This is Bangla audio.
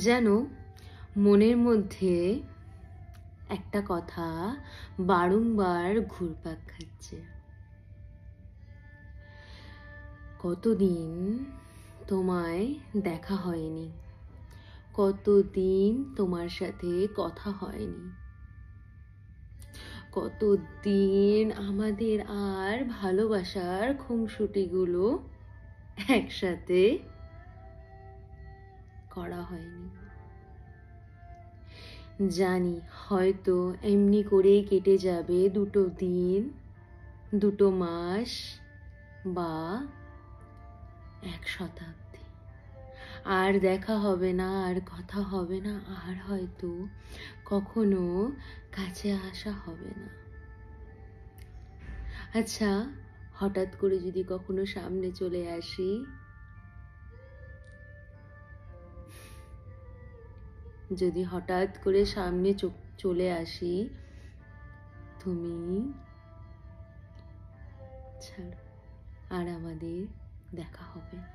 যেন মনের মধ্যে একটা কথা বারংবার ঘুরপাক খাচ্ছে। কতদিন তোমায় দেখা হয়নি, কতদিন তোমার সাথে কথা হয়নি, কতদিন আমাদের আর ভালোবাসার খুনসুটিগুলো একসাথে করা হয়নি। জানি হয়তো এমনি করেই কেটে যাবে 2 দিন, 2 মাস বা 1 শতাব্দী। আর দেখা হবে না, আর কথা হবে না, আর হয়তো কখনো কাছে আসা হবে না। আচ্ছা, হঠাৎ করে যদি কখনো সামনে চলে আসি, যদি হঠাৎ করে সামনে চলে আসি, তুমি ছাড়ো, আর আমাদের দেখা হবে না।